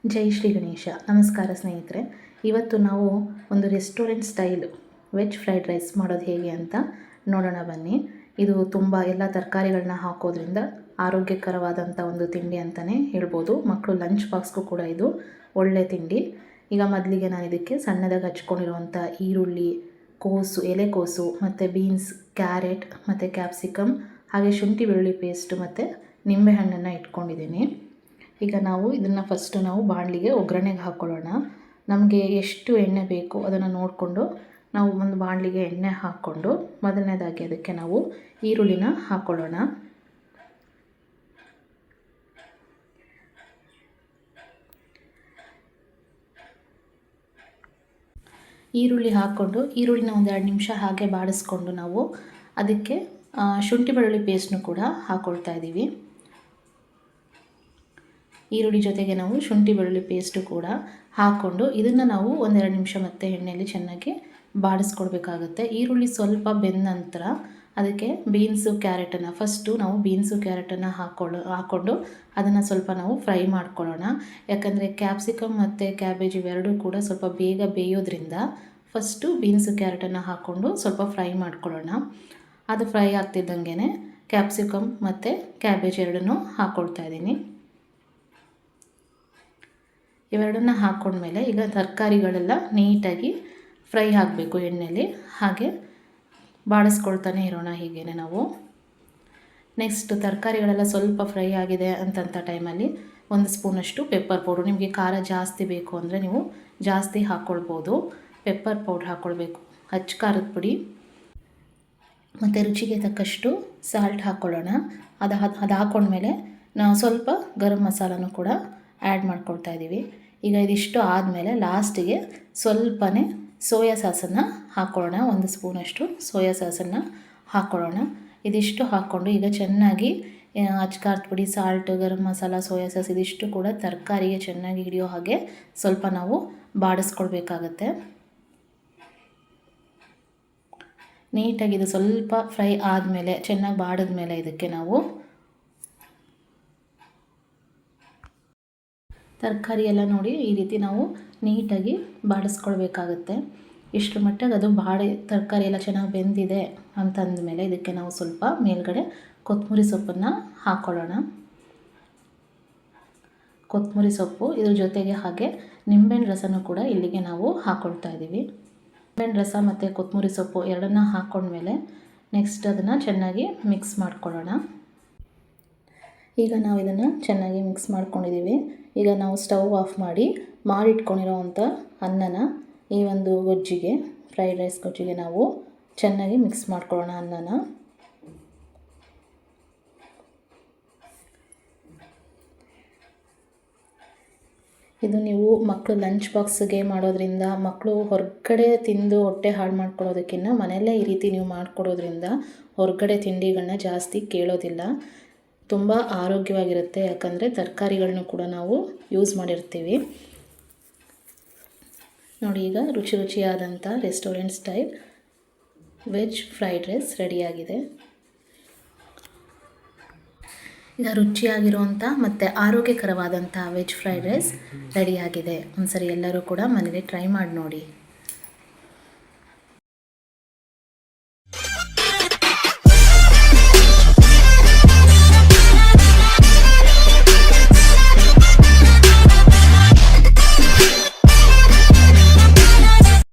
ಜೈ ಶ್ರೀ ಗಣೇಶ. ನಮಸ್ಕಾರ ಸ್ನೇಹಿತರೆ. ಇವತ್ತು ನಾವು ಒಂದು restaurant style veg fried rice ಮಾಡೋದು ಹೇಗೆ ಅಂತ ನೋಡೋಣ ಬನ್ನಿ. ಇದು ತುಂಬ ಎಲ್ಲ ತರಕಾರಿಗಳನ್ನ ಹಾಕೋದ್ರಿಂದ ಆರೋಗ್ಯಕರವಾದಂಥ ಒಂದು ತಿಂಡಿ ಅಂತಲೇ ಹೇಳ್ಬೋದು. ಮಕ್ಕಳು ಲಂಚ್ ಬಾಕ್ಸ್ಗೂ ಕೂಡ ಇದು ಒಳ್ಳೆ ತಿಂಡಿ. ಈಗ ಮೊದಲಿಗೆ ನಾನು ಇದಕ್ಕೆ ಸಣ್ಣದಾಗಿ ಹಚ್ಕೊಂಡಿರುವಂಥ ಈರುಳ್ಳಿ, ಎಲೆಕೋಸು ಮತ್ತು ಬೀನ್ಸ್, ಕ್ಯಾರೆಟ್ ಮತ್ತು ಕ್ಯಾಪ್ಸಿಕಮ್, ಹಾಗೆ ಶುಂಠಿ ಬೆಳ್ಳುಳ್ಳಿ ಪೇಸ್ಟು ಮತ್ತು ನಿಂಬೆಹಣ್ಣನ್ನು ಇಟ್ಕೊಂಡಿದ್ದೀನಿ. ಈಗ ನಾವು ಇದನ್ನು ಫಸ್ಟು ಬಾಣಲಿಗೆ ಒಗ್ಗರಣೆಗೆ ಹಾಕ್ಕೊಳ್ಳೋಣ. ನಮಗೆ ಎಷ್ಟು ಎಣ್ಣೆ ಬೇಕು ಅದನ್ನು ನೋಡಿಕೊಂಡು ನಾವು ಒಂದು ಬಾಣಲಿಗೆ ಎಣ್ಣೆ ಹಾಕ್ಕೊಂಡು ಮೊದಲನೇದಾಗಿ ಅದಕ್ಕೆ ನಾವು ಈರುಳ್ಳಿನ ಹಾಕ್ಕೊಳ್ಳೋಣ. ಈರುಳ್ಳಿ ಹಾಕ್ಕೊಂಡು ಈರುಳ್ಳಿನ ಒಂದು 2 ನಿಮಿಷ ಹಾಗೆ ಬಾಡಿಸ್ಕೊಂಡು ನಾವು ಅದಕ್ಕೆ ಶುಂಠಿ ಬೆಳ್ಳುಳ್ಳಿ ಪೇಸ್ಟ್ನು ಕೂಡ ಹಾಕ್ಕೊಳ್ತಾ ಇದ್ದೀವಿ. ಈರುಳ್ಳಿ ಜೊತೆಗೆ ನಾವು ಶುಂಠಿ ಬೆಳ್ಳುಳ್ಳಿ ಪೇಸ್ಟು ಕೂಡ ಹಾಕ್ಕೊಂಡು ಇದನ್ನು ನಾವು 1-2 ನಿಮಿಷ ಮತ್ತೆ ಎಣ್ಣೆಯಲ್ಲಿ ಚೆನ್ನಾಗಿ ಬಾಡಿಸ್ಕೊಳ್ಬೇಕಾಗುತ್ತೆ. ಈರುಳ್ಳಿ ಸ್ವಲ್ಪ ಬೆಂದ ನಂತರ ಅದಕ್ಕೆ ಬೀನ್ಸು ಕ್ಯಾರೆಟನ್ನು ಫಸ್ಟು ನಾವು ಕ್ಯಾರೆಟನ್ನು ಹಾಕ್ಕೊಂಡು ಅದನ್ನು ಸ್ವಲ್ಪ ನಾವು ಫ್ರೈ ಮಾಡ್ಕೊಳ್ಳೋಣ. ಯಾಕಂದರೆ ಕ್ಯಾಪ್ಸಿಕಮ್ ಮತ್ತು ಕ್ಯಾಬೇಜ್ ಇವೆರಡೂ ಕೂಡ ಸ್ವಲ್ಪ ಬೇಗ ಬೇಯೋದ್ರಿಂದ ಫಸ್ಟು ಕ್ಯಾರೆಟನ್ನು ಹಾಕ್ಕೊಂಡು ಸ್ವಲ್ಪ ಫ್ರೈ ಮಾಡ್ಕೊಳ್ಳೋಣ. ಅದು ಫ್ರೈ ಆಗ್ತಿದ್ದಂಗೆ ಕ್ಯಾಪ್ಸಿಕಮ್ ಮತ್ತು ಕ್ಯಾಬೇಜ್ ಎರಡನ್ನೂ ಹಾಕ್ಕೊಳ್ತಾ ಇದ್ದೀನಿ. ಇವೆರಡನ್ನ ಹಾಕ್ಕೊಂಡ್ಮೇಲೆ ಈಗ ತರಕಾರಿಗಳೆಲ್ಲ ನೀಟಾಗಿ ಫ್ರೈ ಆಗಬೇಕು ಎಣ್ಣೆಯಲ್ಲಿ. ಹಾಗೆ ಬಾಡಿಸ್ಕೊಳ್ತಾನೆ ಇರೋಣ ಹೀಗೇ ನಾವು. ನೆಕ್ಸ್ಟ್ ತರಕಾರಿಗಳೆಲ್ಲ ಸ್ವಲ್ಪ ಫ್ರೈ ಆಗಿದೆ ಅಂತಂಥ ಟೈಮಲ್ಲಿ 1 ಸ್ಪೂನಷ್ಟು ಪೆಪ್ಪರ್ ಪೌಡ್ರು. ನಿಮಗೆ ಖಾರ ಜಾಸ್ತಿ ಬೇಕು ಅಂದರೆ ನೀವು ಜಾಸ್ತಿ ಹಾಕ್ಕೊಳ್ಬೋದು. ಪೆಪ್ಪರ್ ಪೌಡ್ರ್ ಹಾಕ್ಕೊಳ್ಬೇಕು, ಅಚ್ಚ ಖಾರದ ಪುಡಿ ಮತ್ತು ರುಚಿಗೆ ತಕ್ಕಷ್ಟು ಸಾಲ್ಟ್ ಹಾಕ್ಕೊಳ್ಳೋಣ. ಅದು ಹಾಕ್ಕೊಂಡ್ಮೇಲೆ ನಾವು ಸ್ವಲ್ಪ ಗರಂ ಮಸಾಲನೂ ಕೂಡ ಆ್ಯಡ್ ಮಾಡ್ಕೊಳ್ತಾ ಇದ್ದೀವಿ. ಈಗ ಇದಿಷ್ಟು ಆದಮೇಲೆ ಲಾಸ್ಟಿಗೆ ಸ್ವಲ್ಪನೇ ಸೋಯಾ ಸಾಸನ್ನು ಹಾಕ್ಕೊಳ್ಳೋಣ. 1 ಸ್ಪೂನಷ್ಟು ಸೋಯಾ ಸಾಸನ್ನು ಹಾಕ್ಕೊಳ್ಳೋಣ. ಇದಿಷ್ಟು ಹಾಕ್ಕೊಂಡು ಈಗ ಚೆನ್ನಾಗಿ ಅಚ್ಚ ಖಾರದ ಪುಡಿ, salt, garam masala, soya sauce ಇದಿಷ್ಟು ಕೂಡ ತರಕಾರಿಗೆ ಚೆನ್ನಾಗಿ ಹಿಡಿಯೋ ಹಾಗೆ ಸ್ವಲ್ಪ ನಾವು ಬಾಡಿಸ್ಕೊಳ್ಬೇಕಾಗತ್ತೆ. ನೀಟಾಗಿ ಇದು ಸ್ವಲ್ಪ ಫ್ರೈ ಆದಮೇಲೆ ಚೆನ್ನಾಗಿ ಬಾಡಿದ್ಮೇಲೆ ಇದಕ್ಕೆ ನಾವು ತರಕಾರಿ ಎಲ್ಲ ನೋಡಿ ಈ ರೀತಿ ನಾವು ನೀಟಾಗಿ ಬಾಡಿಸ್ಕೊಳ್ಬೇಕಾಗತ್ತೆ. ಇಷ್ಟರ ಮಟ್ಟಿಗೆ ಅದು ತರಕಾರಿ ಎಲ್ಲ ಚೆನ್ನಾಗಿ ಬೆಂದಿದೆ ಅಂತಂದಮೇಲೆ ಇದಕ್ಕೆ ನಾವು ಸ್ವಲ್ಪ ಮೇಲ್ಗಡೆ ಕೊತ್ತಂಬರಿ ಸೊಪ್ಪನ್ನು ಹಾಕ್ಕೊಳ್ಳೋಣ. ಕೊತ್ತಂಬರಿ ಸೊಪ್ಪು ಇದ್ರ ಜೊತೆಗೆ ಹಾಗೆ ನಿಂಬೆಹಣ್ಣು ರಸನೂ ಕೂಡ ಇಲ್ಲಿಗೆ ನಾವು ಹಾಕ್ಕೊಳ್ತಾ ಇದ್ದೀವಿ. ನಿಂಬೆಹಣ್ಣು ರಸ ಮತ್ತು ಕೊತ್ತಂಬರಿ ಸೊಪ್ಪು ಎರಡನ್ನ ಹಾಕ್ಕೊಂಡ್ಮೇಲೆ ನೆಕ್ಸ್ಟ್ ಅದನ್ನು ಚೆನ್ನಾಗಿ ಮಿಕ್ಸ್ ಮಾಡ್ಕೊಳ್ಳೋಣ. ಈಗ ನಾವು ಇದನ್ನು ಚೆನ್ನಾಗಿ ಮಿಕ್ಸ್ ಮಾಡ್ಕೊಂಡಿದ್ದೀವಿ. ಈಗ ನಾವು ಸ್ಟವ್ ಆಫ್ ಮಾಡಿಟ್ಕೊಂಡಿರೋವಂಥ ಅನ್ನನ ಈ ಒಂದು ಗೊಜ್ಜಿಗೆ, ಫ್ರೈಡ್ ರೈಸ್ ಗೊಜ್ಜಿಗೆ ನಾವು ಚೆನ್ನಾಗಿ ಮಿಕ್ಸ್ ಮಾಡ್ಕೊಳ್ಳೋಣ ಅನ್ನನ. ಇದು ನೀವು ಮಕ್ಕಳು ಲಂಚ್ ಬಾಕ್ಸ್ಗೆ ಮಾಡೋದ್ರಿಂದ, ಮಕ್ಕಳು ಹೊರಗಡೆ ತಿಂದು ಹೊಟ್ಟೆ ಹಾಳು ಮಾಡ್ಕೊಳ್ಳೋದಕ್ಕಿಂತ ಮನೆಯಲ್ಲೇ ಈ ರೀತಿ ನೀವು ಮಾಡಿಕೊಡೋದ್ರಿಂದ ಹೊರಗಡೆ ತಿಂಡಿಗಳನ್ನ ಜಾಸ್ತಿ ಕೇಳೋದಿಲ್ಲ. ತುಂಬ ಆರೋಗ್ಯವಾಗಿರುತ್ತೆ. ಯಾಕಂದರೆ ತರಕಾರಿಗಳನ್ನೂ ಕೂಡ ನಾವು ಯೂಸ್ ಮಾಡಿರ್ತೀವಿ. ನೋಡಿ, ಈಗ ರುಚಿಯಾದಂಥ restaurant style veg fried rice ರೆಡಿಯಾಗಿದೆ. ಈಗ ರುಚಿಯಾಗಿರುವಂಥ ಮತ್ತು ಆರೋಗ್ಯಕರವಾದಂಥ ವೆಜ್ ಫ್ರೈಡ್ ರೈಸ್ ರೆಡಿಯಾಗಿದೆ. ಒಂದ್ಸರಿ ಎಲ್ಲರೂ ಕೂಡ ಮನೇಲಿ ಟ್ರೈ ಮಾಡಿ ನೋಡಿ.